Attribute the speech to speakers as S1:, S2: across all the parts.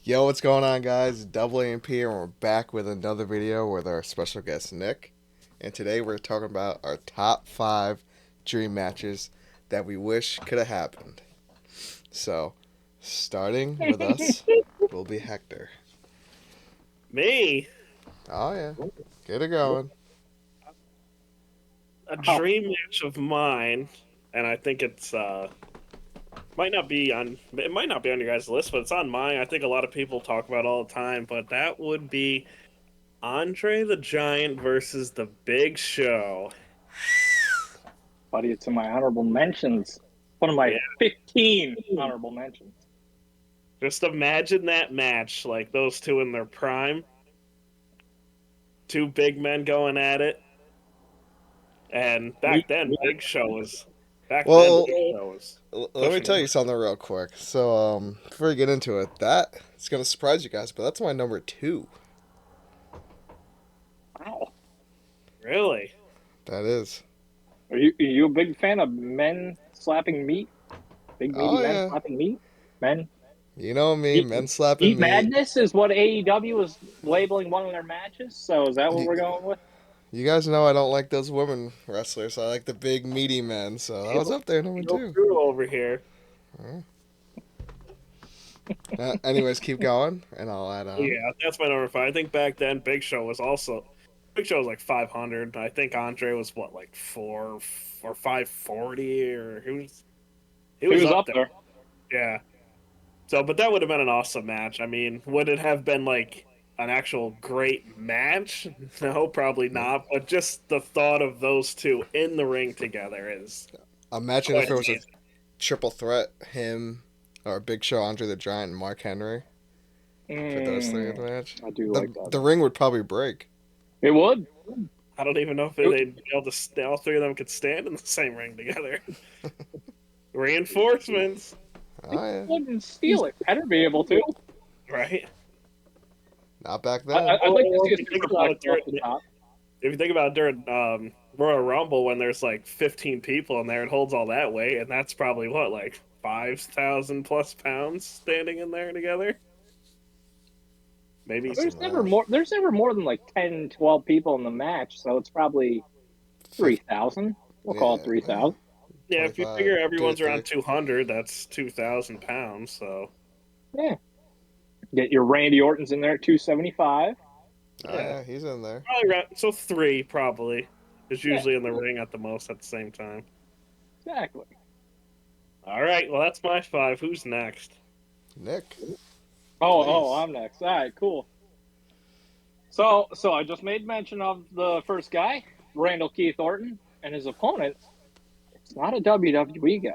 S1: Yo, what's going on, guys? Double AAMP, and we're back with another video with our special guest Nick. And today we're talking about our top five dream matches that we wish could have happened. So, starting with us will be Hector.
S2: Me,
S1: Oh yeah, get it going.
S2: a
S3: Oh,
S2: dream match of mine, and I think it might not be on your guys' list, but it's on mine. I think a lot of people talk about it all the time, but that would be Andre the Giant versus the Big Show.
S3: buddy, it's in my honorable mentions. One of my
S2: Yeah,
S3: 15 honorable mentions.
S2: just imagine that match, like those two in their prime, two big men going at it. And
S3: Me,
S2: Back then
S1: Well,
S2: Big Show was
S1: let me
S2: pushing
S1: tell
S2: it.
S1: you something real quick. So, before we get into it, that is gonna surprise you guys, but that's my number two.
S3: wow.
S2: Really?
S1: That is.
S3: Are you a big fan of men slapping meat? Big meaty
S1: Oh
S3: men
S1: yeah,
S3: slapping meat? Men?
S1: you know me,
S3: Meat,
S1: men slapping
S3: meat
S1: meat.
S3: Madness is what AEW is labeling one of their matches. So is that what we're going with?
S1: You guys know I don't like those women wrestlers. I like the big meaty men. So that was up there, number
S2: Real
S1: two.
S2: crew over here.
S1: Anyways, keep going, and I'll add on.
S2: Yeah, that's my number five. I think back then Big Show was like 500. I think Andre was what, like 540, or he
S3: He
S2: was
S3: was
S2: up
S3: up
S2: there.
S3: there.
S2: Yeah. So, but that would have been an awesome match. I mean, would it have been like an actual great match? No, probably not. But just the thought of those two in the ring together is
S1: Imagine
S2: quite
S1: if it was a
S2: amazing.
S1: triple threat, him or Big Show, Andre the Giant, and Mark Henry for those three in the
S3: Mm,
S1: match.
S3: I do
S1: The
S3: like that.
S1: the ring would probably break.
S3: It would.
S2: I don't even know if
S3: It,
S2: they'd be able to. All three of them could stand in the same ring together. Reinforcements,
S1: Oh yeah,
S3: wouldn't steal it. Better be able to.
S2: right?
S1: not back
S3: I,
S1: then.
S3: I'd like to
S2: Or
S3: see a superplex off the top.
S2: if you think about it during Royal Rumble, when there's like 15 people in there, it holds all that weight, and that's probably what, like 5,000 plus pounds standing in there together. Maybe
S1: That's a lot.
S3: There's never more than like 10, 12 people in the match, so it's probably
S1: 50,
S3: 3,000. We'll call it
S1: yeah,
S3: 3,000.
S2: yeah. If you
S1: 25,
S2: figure
S1: do it
S2: everyone's around
S1: thick.
S2: 200, that's 2,000 pounds. So
S3: Yeah. Get your Randy Orton's in there at 275.
S1: Oh
S2: yeah,
S1: yeah, he's in there.
S2: probably around. So three probably is
S3: Yeah,
S2: usually in the ring at the most at the same time.
S3: exactly.
S2: All right, well that's my five. Who's next?
S1: Nick,
S3: Oh,
S1: please.
S3: I'm next. All right, cool. So I just made mention of the first guy, Randall Keith Orton, and his opponent. It's not a WWE guy.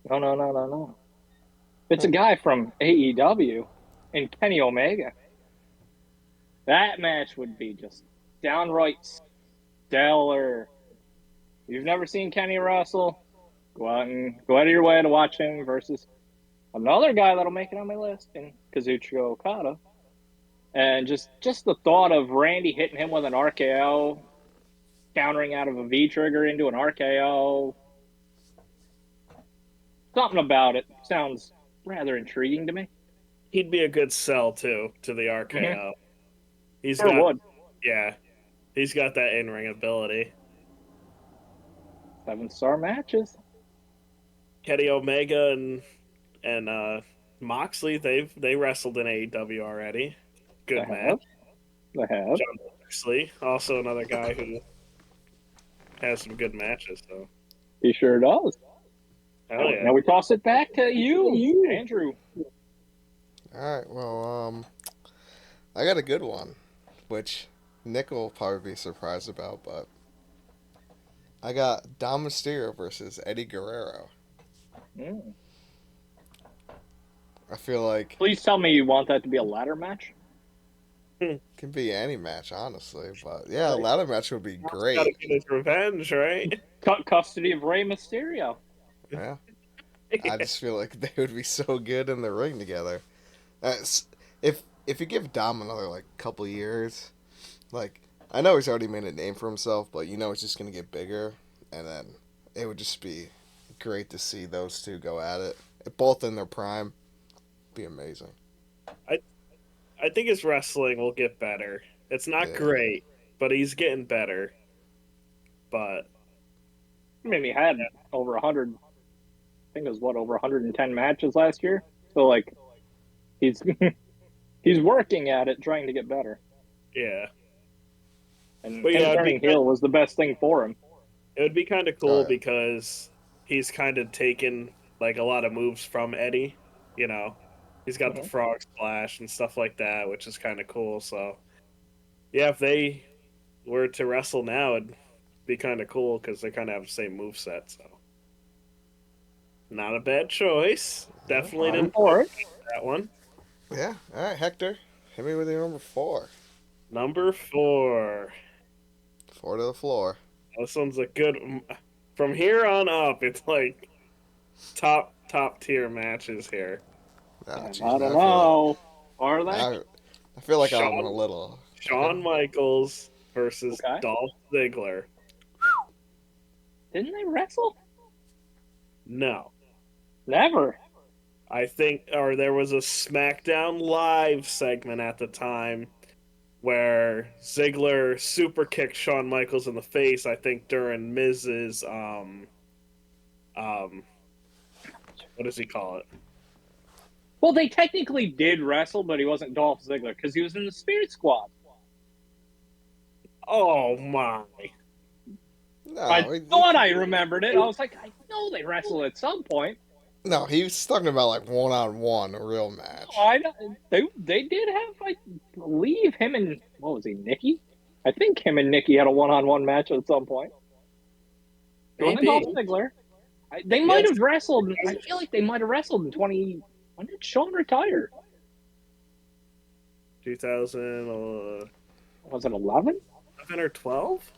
S3: No, no, no, no, no. It's a guy from AEW and Kenny Omega. That match would be just downright stellar. If you've never seen Kenny wrestle, go out of your way to watch him versus another guy that'll make it on my list in Kazuchika Okada. And just the thought of Randy hitting him with an RKO, countering out of a V trigger into an RKO, something about it sounds rather intriguing to me.
S2: He'd be a good sell too to the
S3: Mm-hmm.
S2: RKO. He's
S3: Sure
S2: got
S3: would.
S2: yeah, he's got that in ring ability.
S3: 7-star matches.
S2: Kenny Omega and Moxley, they wrestled in AEW already.
S3: They
S2: Good match.
S3: have. They have.
S2: John Moxley, also another guy who has some good matches. So
S3: He sure does.
S2: hell yeah.
S3: Now we toss it back to you, Andrew.
S1: All right, well, I got a good one, which Nick will probably be surprised about, but I got Dom Mysterio versus Eddie Guerrero.
S3: Mm.
S1: I feel like
S3: Please tell me you want that to be a ladder match.
S1: it can be any match, honestly, but yeah, a
S3: Right.
S1: ladder match would be
S2: Got to
S1: great.
S2: get his revenge, right?
S3: Cut custody of Rey Mysterio.
S1: Yeah, I just feel like they would be so good in the ring together. If you give Dom another like couple years, like I know he's already made a name for himself, but you know it's just gonna get bigger, and then it would just be great to see those two go at it, both in their prime. Be amazing.
S2: I think his wrestling will get better. It's not
S1: Yeah.
S2: great, but he's getting better. But
S3: I mean, he had over 100. I think it was what, over 110 matches last year. So like, he's he's working at it, trying to get better.
S2: yeah,
S3: And
S2: but
S3: him
S2: yeah,
S3: turning heel was the best thing for him.
S2: it would be kind of
S1: Oh
S2: cool
S1: yeah.
S2: because he's kind of taken like a lot of moves from Eddie. You know, he's got the
S3: Mhm.
S2: frog splash and stuff like that, which is kind of cool. So yeah, if they were to wrestle now, it'd be kind of cool because they kind of have the same move set. So not a bad choice.
S1: Yeah.
S2: Definitely
S3: I'm
S2: didn't
S3: for it.
S2: that one.
S1: Yeah. All right, Hector. Hit me with your number 4.
S2: Number 4.
S1: 4 to the floor.
S2: This one's a good. From here on up, it's like top tier matches here.
S1: Ah,
S3: And
S1: jeez.
S3: I don't
S1: Now I feel like
S3: know. Are they?
S1: now I feel like I'm a
S2: Shawn
S1: little. Okay.
S2: Shawn Michaels versus
S3: Okay.
S2: Dolph Ziggler.
S3: Didn't they wrestle?
S2: No,
S3: Never.
S2: I think, or there was a SmackDown Live segment at the time where Ziggler super kicked Shawn Michaels in the face. I think during Miz's um what does he call it?
S3: Well, they technically did wrestle, but he wasn't Dolph Ziggler because he was in the Spirit Squad.
S2: Oh my!
S3: I
S1: No,
S3: thought I remembered it. I was like, I know they wrestled at some point.
S1: no, he was talking about like one-on-one, a real match.
S3: I they did have, I believe, him and what was he, Nikki? I think him and Nikki had a one-on-one match at some point. It wasn't
S2: Maybe.
S3: Dolph Ziggler. They might
S2: Yes.
S3: have wrestled. I feel like they might have wrestled in 20. When did Shawn retire?
S2: 2011
S3: Was it 11?
S2: or 12?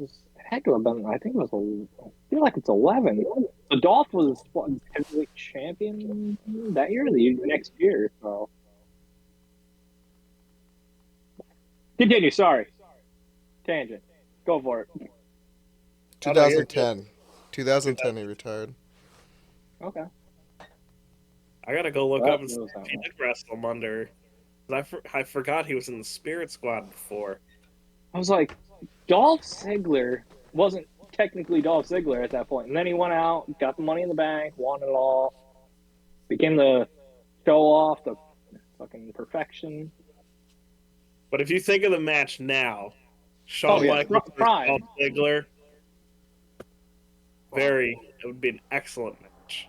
S3: It had to have been. I think it was. I feel like it's 11. The Dolph was what, heavyweight champion that year, or the next year. So continue. Sorry, tangent. Go for it.
S2: Oh no, you're good.
S1: 2010. 2010 he retired.
S3: Okay.
S2: I gotta go look
S3: Well,
S2: up and
S3: that
S2: see
S3: was
S2: if
S3: that
S2: he
S3: one.
S2: did wrestle him under. 'Cause I forgot he was in the Spirit Squad before.
S3: I was like, Dolph Ziggler wasn't technically Dolph Ziggler at that point, and then he went out, got the Money in the Bank, won it all, became the show off, the fucking perfection.
S2: But if you think of the match now,
S3: Oh
S2: Shawn
S3: yeah,
S2: Michaels versus Dolph
S3: Prime.
S2: Ziggler,
S3: Prime.
S2: it would be an excellent match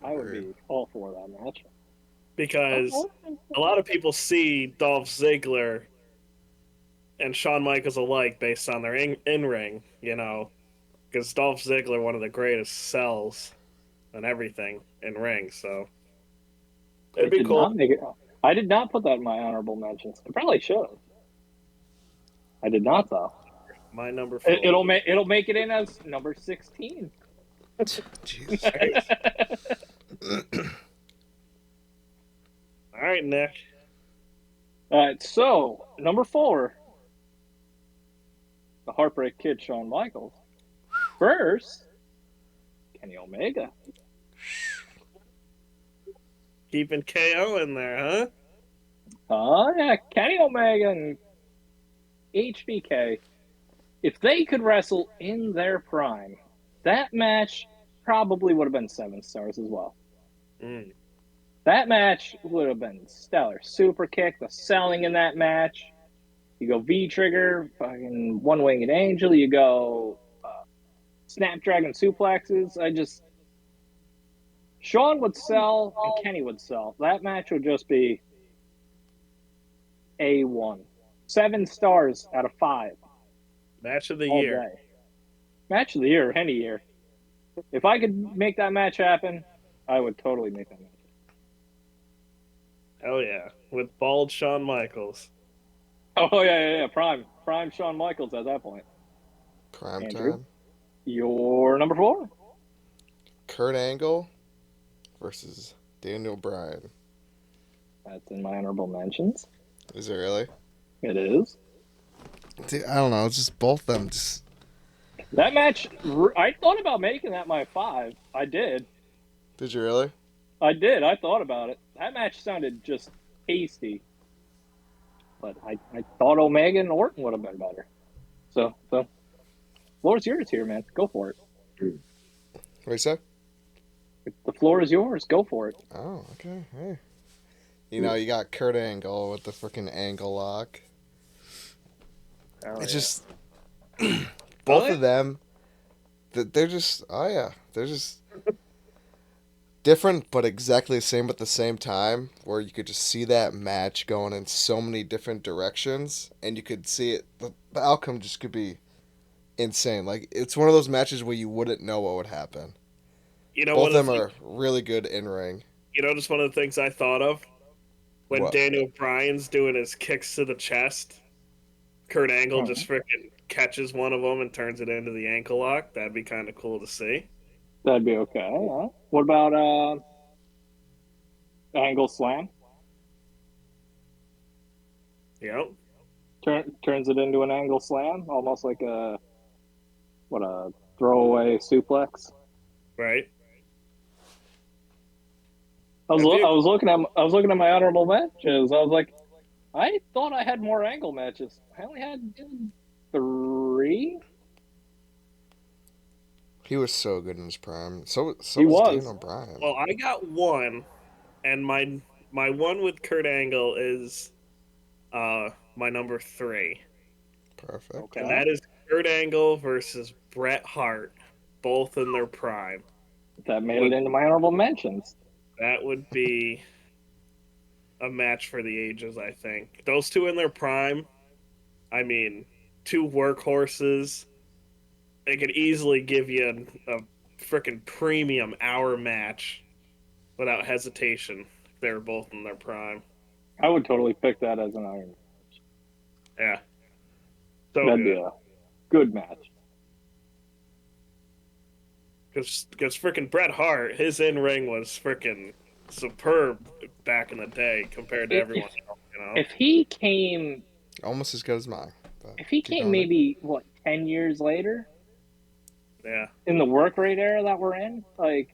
S3: I would
S1: Agreed.
S3: be all for that match.
S2: because
S3: Okay.
S2: a lot of people see Dolph Ziggler and Shawn Michaels alike based on their in ring, because Dolph Ziggler one of the greatest sells and everything in ring. So it'd
S3: I
S2: be
S3: did
S2: cool.
S3: not make it. I did not put that in my honorable mentions. I probably should have. I did not though.
S2: My number
S3: It,
S2: 4.
S3: it'll make it in as number 16.
S1: Jesus.
S2: All right, Nick.
S3: All right, so number 4, the Heartbreak Kid, Shawn Michaels. First, Kenny Omega.
S2: Keeping KO in there, huh?
S3: Oh yeah, Kenny Omega and HBK. If they could wrestle in their prime, that match probably would have been 7 stars as well.
S2: Mm.
S3: That match would have been stellar. Super kick, the selling in that match. You go V trigger, fucking one winged angel. You go Snapdragon suplexes. Shawn would sell and Kenny would sell. That match would just be A1. 7 stars out of 5
S2: Match of the
S3: all
S2: year.
S3: day. Match of the year, any year. If I could make that match happen, I would totally make that match.
S2: Hell yeah. With bald Shawn Michaels.
S3: Oh yeah. Prime Shawn Michaels at that point.
S1: Prime
S3: Andrew,
S1: time.
S3: your number 4.
S1: Kurt Angle versus Daniel Bryan.
S3: That's in my honorable mentions.
S1: Is it really?
S3: It is.
S1: Dude, I don't know. It's just both of them. Just
S3: That match, I thought about making that my 5. I did.
S1: did you really?
S3: I did. I thought about it. That match sounded just tasty. But I thought Omega and Orton would have been better. So floor's yours here, man. Go for it.
S1: What do you say?
S3: The floor is yours. Go for it.
S1: Oh, okay. Hey. You know, you got Kurt Angle with the freaking angle lock.
S3: Oh,
S1: It's
S3: yeah.
S1: just
S2: Oh,
S1: both
S2: yeah.
S1: of them. They're just they're just different, but exactly the same at the same time. Where you could just see that match going in so many different directions, and you could see it. The outcome just could be insane. Like it's one of those matches where you wouldn't know what would happen.
S2: You know,
S1: Both
S2: one
S1: of
S2: of
S1: them
S2: the
S1: are really good in ring.
S2: you know, just one of the things I thought of when
S1: What?
S2: Daniel Bryan's doing his kicks to the chest. Kurt Angle
S3: Hmm.
S2: just freaking catches one of them and turns it into the ankle lock. That'd be kind of cool to see.
S3: That'd be okay. Huh? What about angle slam?
S2: You know,
S3: Turns it into an angle slam, almost like a throwaway suplex.
S2: right?
S3: I
S2: That'd be
S3: was looking at my honorable matches. I was like, I thought I had more angle matches. I only had three.
S1: He was so good in his prime. So
S3: He
S1: was Daniel
S3: was.
S1: Bryan.
S2: well, I got one, and my one with Kurt Angle is my number three,
S1: Perfect.
S2: and
S3: Okay.
S2: that is Kurt Angle versus Bret Hart, both in their prime.
S3: That made it
S2: Would
S3: into my honorable mentions.
S2: that would be a match for the ages? I think those two in their prime. I mean, two workhorses. They could easily give you a freaking premium hour match without hesitation. If they were both in their prime.
S3: I would totally pick that as an iron.
S2: Yeah, so
S3: That'd be
S2: good.
S3: a good match.
S2: Because freaking Bret Hart, his in ring was freaking superb back in the day compared to
S3: If
S2: everyone else. You know?
S3: if he came
S1: Almost as good as mine. But
S3: if he
S1: keep
S3: came
S1: going, Nick.
S3: maybe what 10 years later
S2: Yeah.
S3: in the work rate era that we're in, like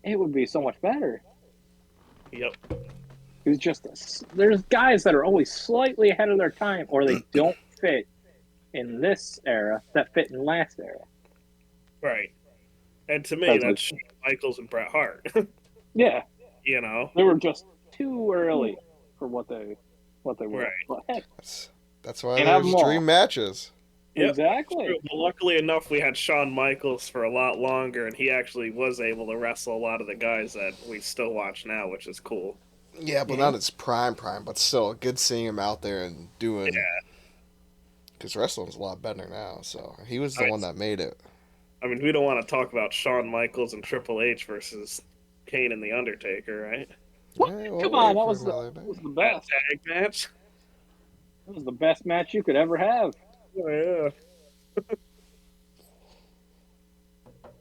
S3: it would be so much better.
S2: Yep.
S3: It was just there's guys that are always slightly ahead of their time, or they don't fit in this era that fit in last era.
S2: Right. And to me,
S3: Because like,
S2: that's Shawn Michaels and Bret Hart.
S3: yeah,
S2: you know.
S3: they were just too early for what they were.
S2: Right.
S3: But hey,
S1: That's that's why
S3: can't have them
S1: there's dream
S3: all.
S1: matches.
S2: Yep. It's true.
S3: Exactly.
S2: But luckily enough, we had Shawn Michaels for a lot longer, and he actually was able to wrestle a lot of the guys that we still watch now, which is cool.
S1: Yeah, but
S3: Mm-hmm.
S1: not his prime, but still good seeing him out there and doing.
S2: Yeah.
S1: Because wrestling's a lot better now, so he was
S2: I
S1: the
S2: mean,
S1: one that made it.
S2: I mean, we don't want to talk about Shawn Michaels and Triple H versus Kane and The Undertaker, right?
S3: What?
S1: Hey, we'll
S3: Come on,
S1: wait for another
S3: that was
S1: day.
S3: the
S2: That
S3: best.
S2: tag match.
S3: That was the best match you could ever have.
S2: Oh, yeah.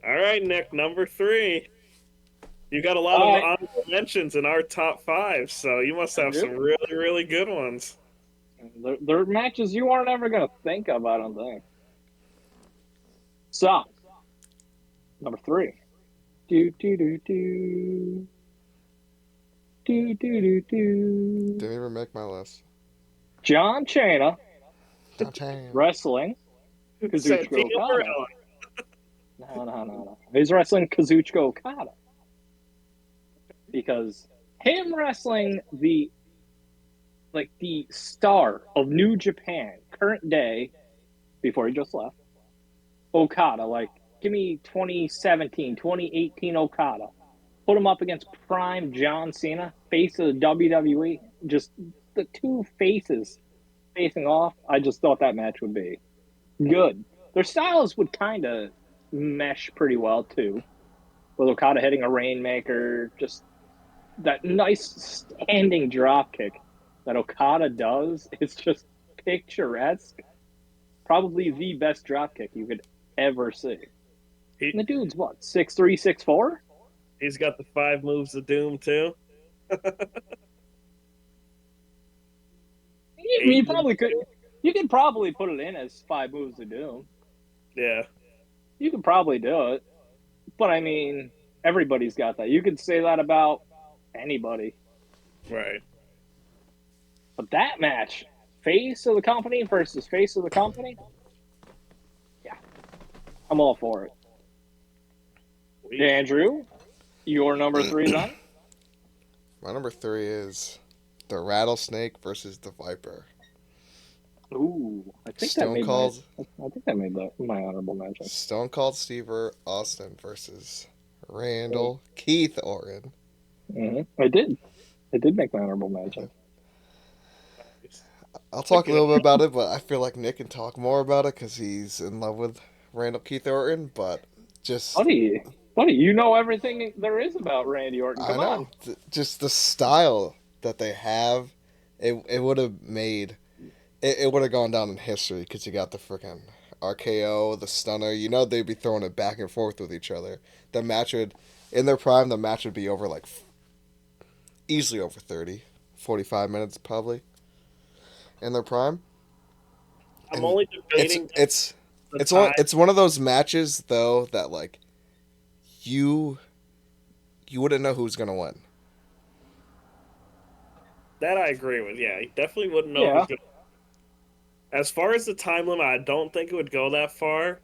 S2: All right, Nick, number three. You got a lot of
S3: All right,
S2: honorable mentions in our top five, so you must
S3: I
S2: have
S3: do.
S2: some really, really good ones.
S3: They're matches you aren't ever gonna think of. I don't think. So number three. Do do do do do do do do.
S1: Didn't even make my list.
S3: John Cena
S1: Downtown.
S3: wrestling Kazuchika
S2: Santino
S3: Okada.
S2: Morella.
S3: No. He's wrestling Kazuchika Okada because him wrestling the star of New Japan, current day, before he just left, Okada, like give me 2017, 2018 Okada. Put him up against prime John Cena, face of the WWE. Just the two faces facing off. I just thought that match would be good. Their styles would kind of mesh pretty well too. With Okada hitting a rainmaker, just that nice standing drop kick that Okada does. It's just picturesque. Probably the best drop kick you could ever see.
S2: He
S3: And the dude's what, 6'3", 6'4"?
S2: he's got the five moves of doom too.
S3: You
S2: Eight moves
S3: probably
S2: of
S3: could.
S2: doom.
S3: You could probably put it in as five moves of doom.
S2: Yeah,
S3: You could probably do it, but I mean, everybody's got that. You could say that about anybody.
S2: Right.
S3: But that match, face of the company versus face of the company, yeah, I'm all for it. Andrew, your number three then?
S1: My number 3 is the Rattlesnake versus the Viper.
S3: Ooh,
S1: Stone Cold,
S3: I think that made my honorable mention.
S1: Stone Cold Steve Austin versus Randall Keith Orton.
S3: It did make my honorable mention.
S1: I'll talk a little bit about it, but I feel like Nick can talk more about it because he's in love with Randall Keith Orton. But just,
S3: Buddy, you know everything there is about Randy Orton.
S1: I
S3: Come
S1: know,
S3: on.
S1: just the style that they have, it would have made, it would have gone down in history because you got the freaking RKO, the stunner. You know they'd be throwing it back and forth with each other. The match would, in their prime, the match would be over like easily over 30, 45 minutes probably in their prime.
S2: I'm
S1: And
S2: only
S1: it's
S2: debating
S1: it's
S2: the
S1: it's
S2: time.
S1: it's one of those matches though that like you you wouldn't know who's gonna win.
S2: That I agree with. Yeah, you definitely wouldn't know
S3: Yeah.
S2: who's going to. As far as the time limit, I don't think it would go that far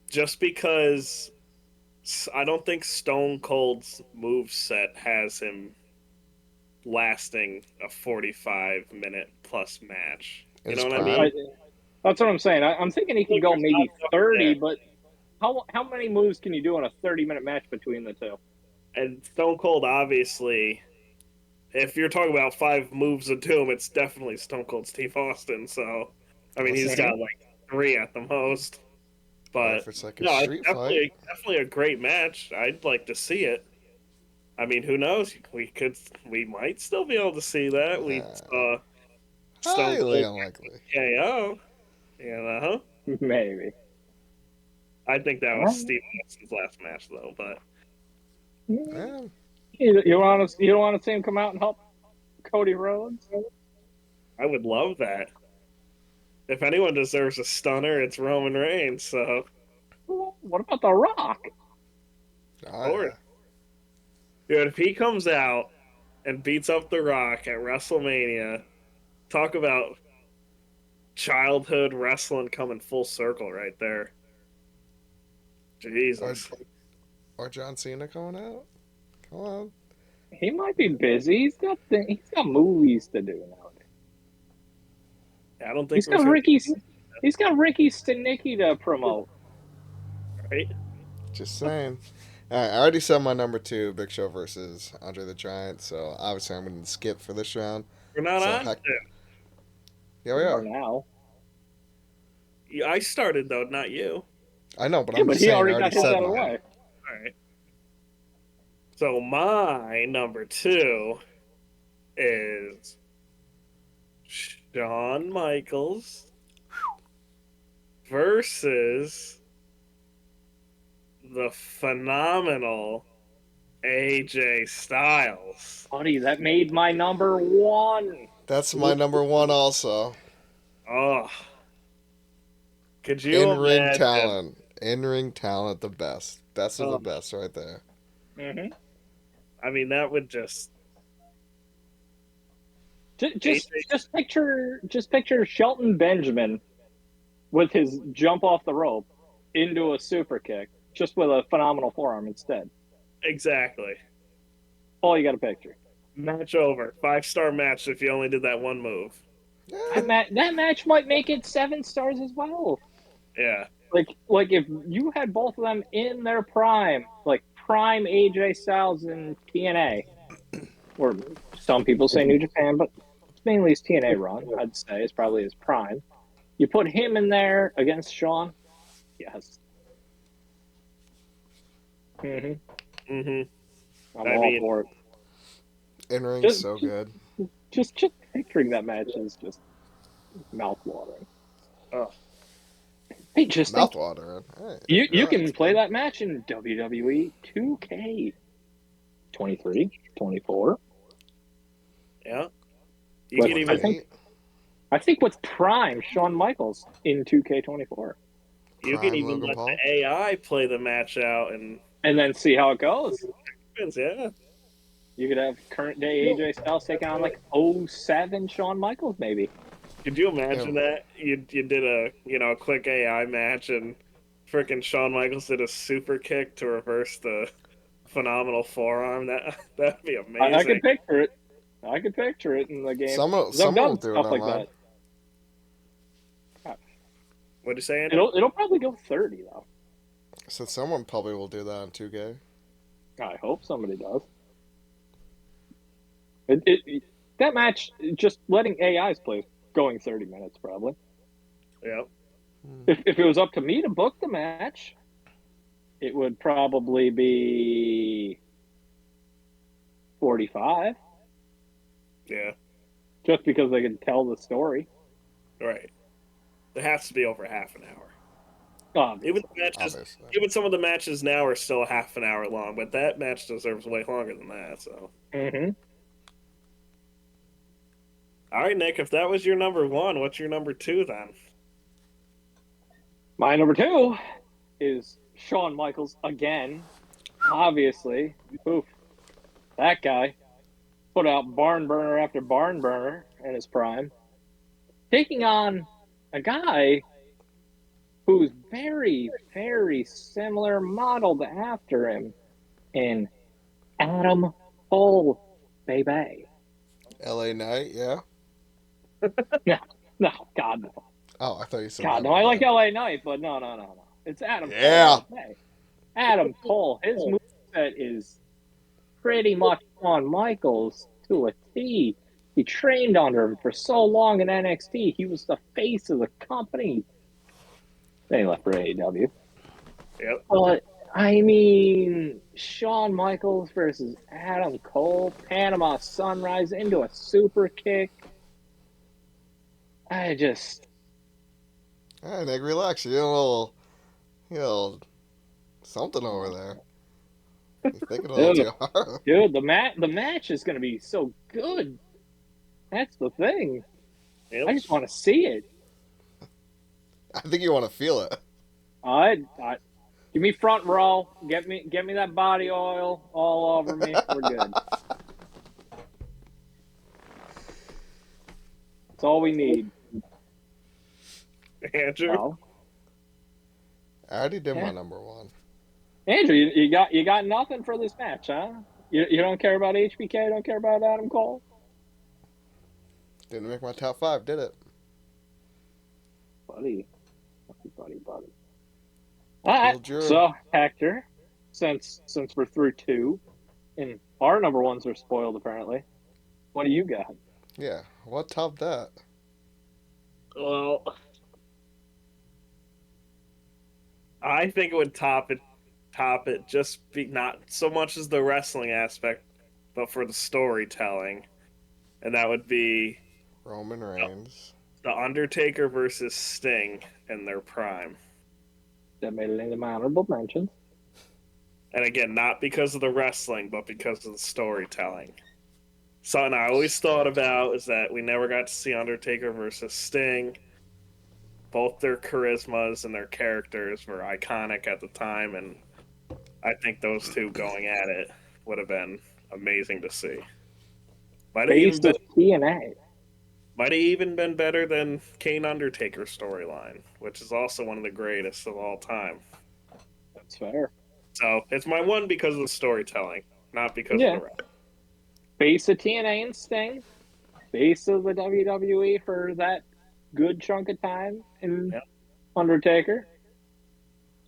S2: just because I don't think Stone Cold's move set has him lasting a 45-minute plus match.
S1: In
S2: You
S1: his
S2: know what I
S1: prime,
S2: mean?
S3: That's what I'm saying. I'm thinking he can
S2: Like
S3: go
S2: there's not
S3: maybe
S2: enough
S3: 30,
S2: there.
S3: but how many moves can you do in a 30-minute match between the two?
S2: And Stone Cold, obviously, if you're talking about 5 moves of doom, it's definitely Stone Cold Steve Austin. So, I mean, he's
S1: unless
S2: got like 3 at the most.
S1: or
S2: But
S1: if it's like a
S2: no, it's
S1: street fight.
S2: definitely a great match. I'd like to see it. I mean, who knows? We might still be able to see that. We
S1: Uh,
S2: saw Stone
S1: highly
S2: Cold
S1: unlikely.
S2: KO. You know,
S3: Maybe.
S2: I think that
S3: All
S2: was
S3: right.
S2: Steve Austin's last match though. But
S1: Yeah,
S3: You don't want to see him come out and help Cody Rhodes?
S2: I would love that. If anyone deserves a stunner, it's Roman Reigns. So,
S3: What about The Rock?
S2: of
S1: oh
S2: course,
S1: yeah.
S2: dude, if he comes out and beats up The Rock at WrestleMania, talk about childhood wrestling coming full circle right there.
S1: Or
S2: Jesus.
S1: or John Cena coming out. Come on.
S3: He might be busy. He's got movies to do nowadays.
S2: I don't think
S3: He's
S2: there's
S3: got
S2: gonna
S3: Ricky. He's got Ricky Stenicki to promote.
S2: be right.
S1: Just saying. All right, I already said my number 2, Big Show versus Andre the Giant. So obviously I'm going to skip for this round.
S2: We're not
S1: So
S2: on
S1: heck,
S2: to
S1: yeah, we
S3: We are
S1: are.
S3: now.
S2: it. I started though, not you.
S1: I know, but
S3: Yeah,
S1: I'm
S3: but
S1: just
S3: he
S1: saying. I
S3: already
S1: already
S3: got his
S1: said
S3: out of the
S1: mine.
S3: way.
S2: All right. So my number 2 is Shawn Michaels versus the phenomenal AJ Styles.
S3: Buddy, that made my number one.
S1: That's my number 1 also.
S2: Oh, could you
S1: In ring
S2: imagine?
S1: talent. In ring talent, the best. Best of the
S2: Oh,
S1: best right there.
S3: Mm-hmm.
S2: I mean, that would just AJ.
S3: Just picture Shelton Benjamin with his jump off the rope into a super kick, just with a phenomenal forearm instead.
S2: Exactly.
S3: All you got to picture.
S2: Match over. 5-star match if you only did that one move.
S1: Yeah.
S3: That match might make it 7 stars as well.
S2: Yeah.
S3: Like if you had both of them in their prime, like prime AJ Styles and TNA, or some people say New Japan, but it's mainly his TNA run. I'd say is probably his prime. You put him in there against Shawn, yes. Mm-hmm.
S2: hmm
S3: I'm
S2: I
S3: all
S2: mean,
S3: for it.
S1: In ring's
S3: Just,
S1: so good.
S3: just picturing that match is just mouth watering.
S2: oh,
S3: Hey, just think
S1: Mouthwatering. Hey,
S3: you
S1: yeah,
S3: can
S1: that's
S3: play
S1: good.
S3: that match in WWE 2K 23, 24.
S2: yeah. You
S3: With
S2: can even
S1: 28.
S3: I think with Prime Shawn Michaels in 2K24,
S1: Prime Logan
S2: let
S1: Paul.
S2: the AI play the match out and
S3: and then see how it goes.
S2: yeah.
S3: You could have current day AJ Styles taking on like '07 Shawn Michaels, maybe.
S2: Could you
S1: Yeah,
S2: imagine that? You did a quick AI match and freaking Shawn Michaels did a super kick to reverse the phenomenal forearm. That'd be
S3: I
S2: amazing.
S3: could picture it. I could picture it in the game. 'Cause I've
S1: someone will
S3: done
S1: do it
S3: stuff like
S1: online.
S3: that. Gosh.
S2: What'd you say, Andrew?
S3: It'll probably go 30 though.
S1: So someone probably will do that on 2K.
S3: I hope somebody does. That match, just letting AIs play, going 30 minutes probably.
S2: Yep.
S3: If it was up to me to book the match, it would probably be 45,
S2: Yeah.
S3: just because they could tell the story.
S2: Right. It has to be over half an hour. Even
S3: Obviously.
S2: the matches,
S1: Obviously.
S2: even some of the matches now are still half an hour long, but that match deserves way longer than that. So,
S3: Mm-hmm.
S2: all right, Nick, if that was your number one, what's your number two then?
S3: My number two is Shawn Michaels again. Obviously, oof, that guy put out barn burner after barn burner in his prime, taking on a guy who's very, very similar, modeled after him in Adam Cole, baby.
S1: LA Knight, yeah.
S3: No, no, God no,
S1: Oh, I thought you said
S3: God
S1: that.
S3: no.
S1: My
S3: I like
S1: bad.
S3: LA Knight, but no, no, no, no. It's Adam Cole
S1: Yeah.
S3: all day. Adam Cole, his moveset is pretty much on Michaels to a T. He trained under him for so long in NXT. He was the face of the company. Then he left for AEW.
S2: Yep.
S3: But I mean, Shawn Michaels versus Adam Cole, Panama Sunrise into a super kick. I just,
S1: Hey, Nick, relax. You're you know, something over there. You're thinking a little
S3: dude,
S1: too hard.
S3: dude, the match is going to be so good. That's the thing.
S2: Yep.
S3: I just want to see it.
S1: I think you want to feel it.
S3: I give me front row. Get me that body oil all over me. We're good. That's all we need.
S2: Andrew.
S3: So,
S1: I already did my
S3: yeah.
S1: number one.
S3: Andrew, you got nothing for this match, huh? You don't care about HBK, don't care about Adam Cole?
S1: Didn't make my top five, did it?
S3: Buddy. Buddy. All right.
S1: Heel Drew.
S3: So, Hector, since we're through two, and our number ones are spoiled apparently, what do you got?
S1: Yeah. What topped that?
S2: Well, I think it would top it just be not so much as the wrestling aspect, but for the storytelling, and that would be
S1: Roman Reigns.
S2: the Undertaker versus Sting in their prime.
S3: That made it into my honorable mentions.
S2: And again, not because of the wrestling, but because of the storytelling. Something I always thought about is that we never got to see Undertaker versus Sting. Both their charismas and their characters were iconic at the time, and I think those two going at it would have been amazing to see. Might have
S3: Face
S2: even been
S3: of TNA.
S2: might have even been better than Kane Undertaker storyline, which is also one of the greatest of all time.
S3: That's fair.
S2: So it's my one because of the storytelling, not because of
S3: Yeah.
S2: the rest.
S3: Face of TNA and Sting. Face of the WWE for that good chunk of time in
S2: Yep.
S3: Undertaker.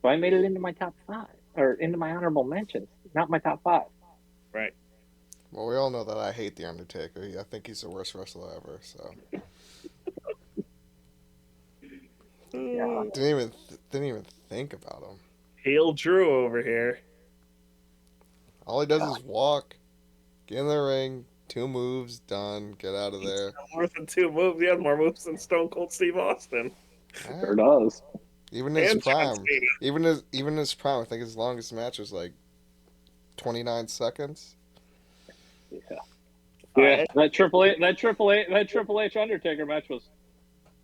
S3: So I made it into my top five, or into my honorable mentions, not my top five.
S2: Right.
S1: Well, we all know that I hate the Undertaker. I think he's the worst wrestler ever. So
S3: Yeah.
S1: didn't even think about him.
S2: Heel Drew over here.
S1: All he does is walk, get in the ring, 2 moves, done, get out of there.
S2: More than two moves. He has more moves than Stone Cold Steve Austin
S3: Sure
S1: Eh,
S3: does.
S1: even his
S2: and John
S1: prime,
S2: Cena.
S1: even his prime. I think his longest match was like 29 seconds.
S3: Yeah.
S2: All
S3: Yeah.
S2: right.
S3: That Triple H Undertaker match was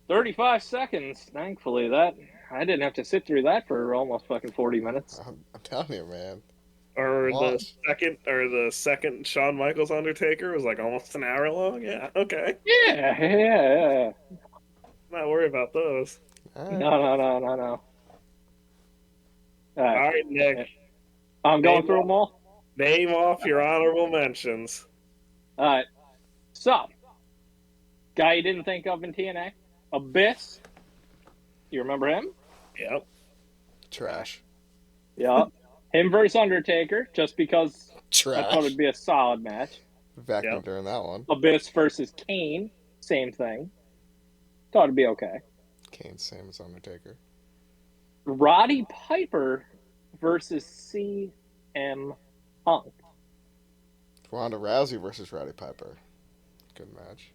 S3: 35 seconds. Thankfully, that I didn't have to sit through that for almost fucking 40 minutes.
S1: I'm telling you, man.
S2: Or
S1: What?
S2: the second Shawn Michaels Undertaker was like almost an hour long. Yeah, okay.
S3: Yeah.
S2: Not worry about those.
S1: All right.
S3: No. All
S2: All
S3: right.
S2: right, Nick.
S3: I'm going
S2: Name
S3: through them
S2: off,
S3: all.
S2: name off your honorable mentions.
S3: All right. So, guy you didn't think of in TNA, Abyss. You remember him?
S2: Yep.
S1: Trash.
S3: Yeah. Him versus Undertaker, just because I thought it'd
S1: Trash.
S3: be a solid match.
S1: Vacuum
S2: Yep.
S1: during that one.
S3: Abyss versus Kane, same thing. Thought it'd be okay.
S1: Kane, same as Undertaker.
S3: Roddy Piper versus CM Punk.
S1: Ronda Rousey versus Roddy Piper. Good match.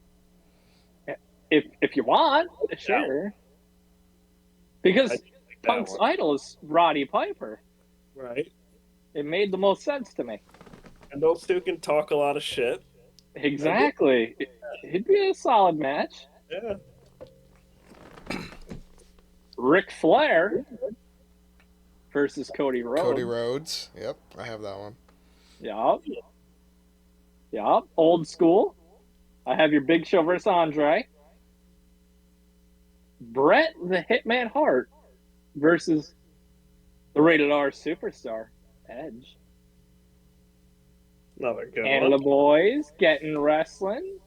S3: If you want,
S2: Yeah,
S3: sure.
S2: I
S3: Because
S2: do like that
S3: Punk's
S2: one.
S3: idol is Roddy Piper.
S2: Right.
S3: It made the most sense to me.
S2: And those two can talk a lot of shit. I do.
S3: Exactly. It'd be a solid match.
S2: Yeah.
S3: Ric Flair versus Cody
S1: Cody
S3: Rhodes.
S1: Rhodes. Yep, I have that one.
S3: Yup. Yup. Old school. I have your Big Show versus Andre. Bret the Hitman Hart versus the rated R superstar, Edge.
S2: Another good one.
S3: Canada Boys getting wrestling.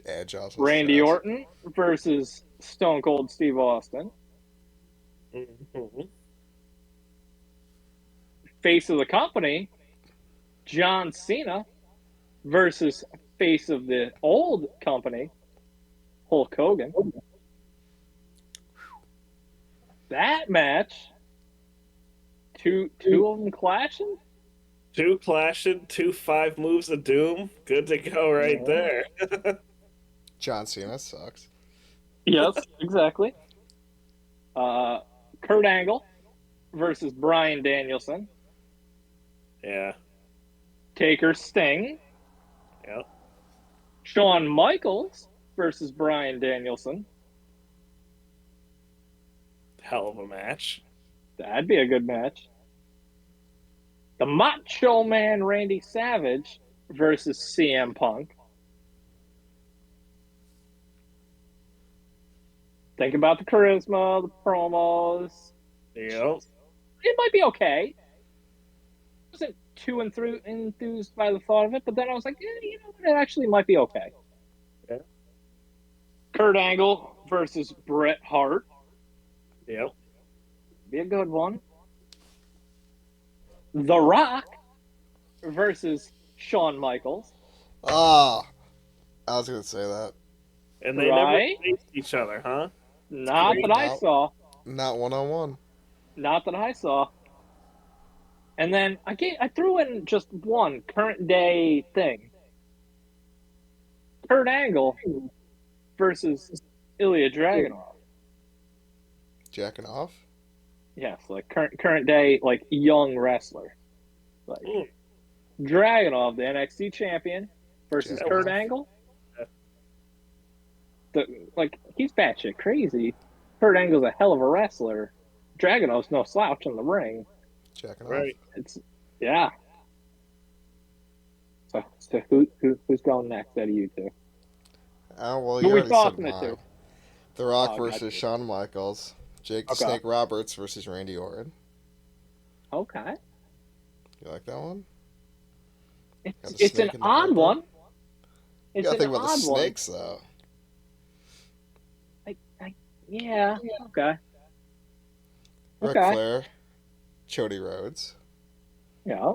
S1: Edge also is
S3: Randy
S1: trash.
S3: Orton versus Stone Cold Steve Austin.
S2: Mm-hmm.
S3: Face of the company, John Cena versus face of the old company, Hulk Hogan. That match, two of them clashing.
S2: Two clashing, two five moves of doom. Good to go right
S3: Yeah.
S2: there.
S1: John Cena sucks.
S3: Yes, exactly. Uh, Kurt Angle versus Bryan Danielson.
S2: Yeah.
S3: Taker Sting.
S2: Yep.
S3: Shawn Michaels versus Bryan Danielson.
S2: Hell of a match.
S3: That'd be a good match. The Macho Man Randy Savage versus CM Punk. Think about the charisma, the promos.
S2: Yep.
S3: It might be okay. I wasn't too enthused by the thought of it, but then I was like, yeah, you know what? It actually might be okay.
S2: Yeah.
S3: Kurt Angle versus Bret Hart.
S2: Yep.
S3: Be a good one. The Rock versus Shawn Michaels.
S1: Ah, I was gonna say that.
S2: And they never
S3: Right?
S2: faced each other, huh? It's
S3: Not that
S2: crazy.
S3: I
S1: No,
S3: saw.
S1: not one on one.
S3: Not that I saw. And then I threw in just one current day thing. Kurt Angle versus Ilya Dragunov.
S1: Jacking off.
S3: Yes, like current day like young wrestler. Like
S2: Mm.
S3: Dragunov, the NXT champion, versus
S1: Jacking
S3: Kurt
S1: off.
S3: Angle. Like he's batshit crazy. Kurt Angle's a hell of a wrestler. Dragunov's no slouch in the ring.
S1: Jacking off.
S2: Right.
S3: It's yeah. So who's going next out of you two?
S1: Oh well,
S3: Who
S1: you
S3: we
S1: already said
S3: tossing it
S1: mine.
S3: to?
S1: The Rock
S3: Oh,
S1: versus
S3: gotcha.
S1: Shawn Michaels. Jake the
S3: Okay.
S1: Snake Roberts versus Randy Orton.
S3: Okay.
S1: You like that one? Got a
S3: It's an
S1: snake in the
S3: odd
S1: Viper.
S3: one.
S1: You
S3: It's
S1: gotta
S3: an
S1: think about the
S3: odd one.
S1: snakes though.
S3: I yeah. Okay.
S1: Ric
S3: Okay.
S1: Flair, Cody Rhodes,
S3: Yeah.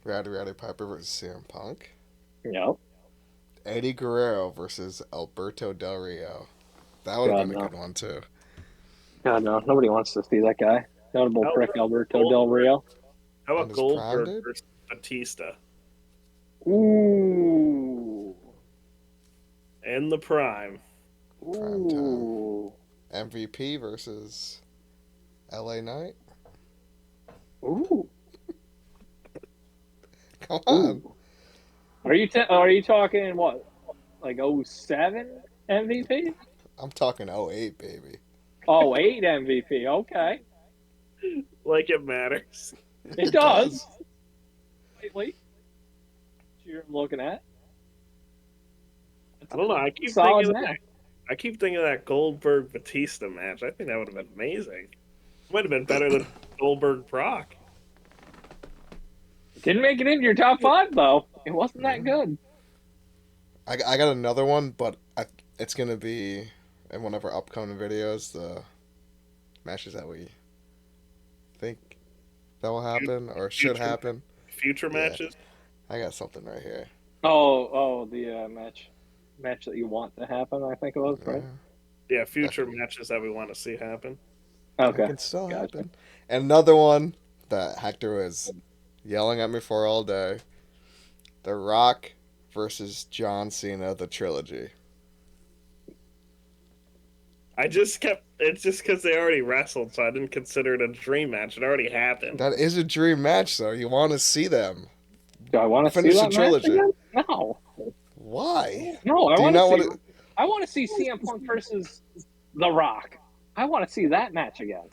S1: Rowdy Piper versus CM Punk,
S3: Yeah.
S1: Eddie Guerrero versus Alberto Del Rio. That would have
S3: God
S1: been a
S3: no.
S1: good one too.
S3: God no. Nobody wants to see that guy. Notable
S2: How
S3: prick
S2: about
S3: Alberto Del
S2: Goldberg?
S3: Rio.
S2: How
S1: And
S2: about
S1: his prime,
S2: Goldberg
S1: dude.
S2: versus Batista?
S3: Ooh.
S2: In the prime.
S1: Prime time.
S3: Ooh.
S1: MVP versus LA Knight.
S3: Ooh.
S1: Come on.
S3: Ooh. Are you talking what? Like 07 MVP?
S1: I'm talking '08, baby.
S3: Oh, 08 MVP. Okay.
S2: Like it matters.
S3: It does. Slightly. You're looking at.
S2: I don't know.
S3: Solid match.
S2: I keep thinking of that Goldberg Batista match. I think that would have been amazing. It might have been better than Goldberg Brock.
S3: Didn't make it into your top 5 though. It wasn't that good.
S1: I got another one, but it's gonna be in one of our upcoming videos. The matches that we think that will happen or should happen.
S2: Future matches.
S1: I got something right here.
S3: The match that you want to happen. I think it was right.
S2: Yeah, future matches that we want to see happen.
S3: Okay,
S1: It can still happen. And another one that Hector was yelling at me for all day: The Rock versus John Cena, the trilogy.
S2: It's just because they already wrestled, so I didn't consider it a dream match. It already happened.
S1: That is a dream match, though. You want to see them.
S3: Do I want to see
S1: Finish
S3: that
S1: the trilogy.
S3: match again? No.
S1: Why?
S3: No,
S1: Do you not want to?
S3: I want to see CM Punk versus The Rock. I want to see that match again.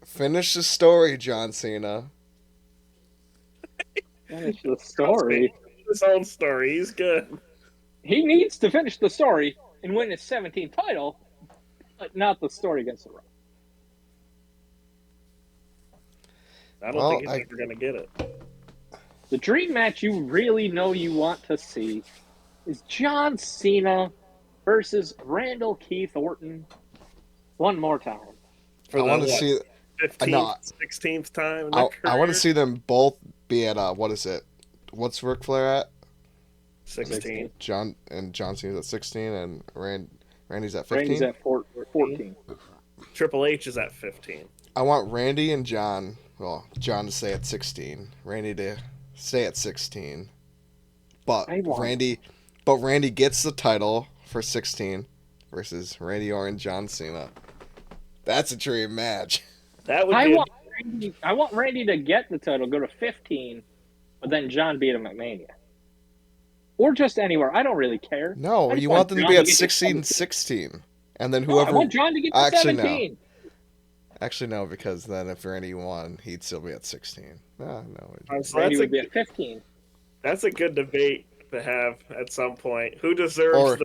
S1: Finish the story, John Cena.
S3: Finish the story.
S2: His own story. He's good.
S3: He needs to finish the story and win his 17th title, but not the story against The Rock.
S2: I don't think he's ever going to get it.
S3: The dream match you really know you want to see is John Cena versus Randall Keith Orton one more time.
S1: I want to see
S2: 15th, 16th time.
S1: I want to see them both be at what is it? What's Ric Flair at?
S2: 16.
S1: John Cena's at 16, and Randy's at 15.
S3: Randy's at 14.
S2: Triple H is at 15.
S1: I want Randy and John. Well, John to stay at 16. Randy to stay at 16. But Randy gets the title for 16 versus Randy Orton, John Cena. That's a dream match.
S2: That would
S3: I want Randy to get the title, go to 15, but then John beat him at Mania. Or just anywhere. I don't really care.
S1: No, you want them to be at 16, and then whoever.
S3: I want John to get to 17.
S1: Actually, no, because then if Randy won, he'd still be at 16. No.
S3: Randy would be at 15.
S2: That's a good debate to have at some point. Who deserves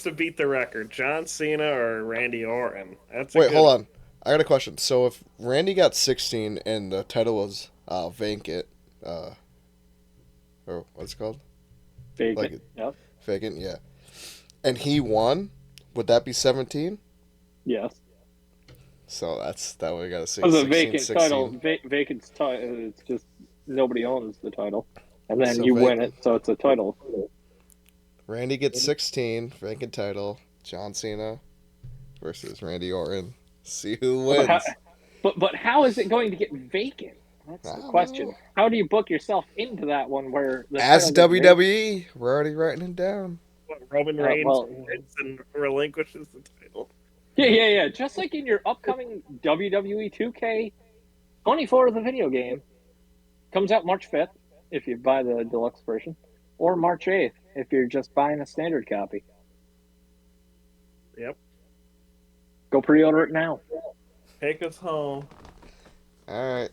S2: to beat the record, John Cena or Randy Orton?
S1: Hold on. I got a question. So if Randy got 16 and the title was vacant, or what's it called?
S3: Vacant. Yep.
S1: Vacant, yeah. And he won, would that be 17?
S3: Yes.
S1: So that we got to see.
S3: Because a vacant 16. Title, vacant title, it's just nobody owns the title, and then you win it, so it's a title.
S1: Randy gets 16, vacant title. John Cena versus Randy Orton. See who wins.
S3: But how is it going to get vacant? That's the question. Know. How do you book yourself into that one where
S1: as WWE? We're already writing it down.
S2: Roman Reigns wins and relinquishes the title.
S3: Yeah. Just like in your upcoming WWE 2K24, the video game, comes out March 5th if you buy the deluxe version, or March 8th if you're just buying a standard copy.
S2: Yep.
S3: Go pre-order it now.
S2: Take us home.
S1: All right.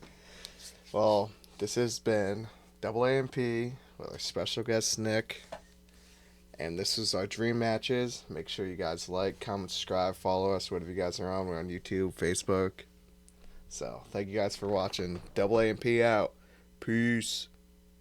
S1: Well, this has been AAMP with our special guest Nick. And this is our dream matches. Make sure you guys like, comment, subscribe, follow us, whatever you guys are on. We're on YouTube, Facebook. So, thank you guys for watching. AAMP out. Peace.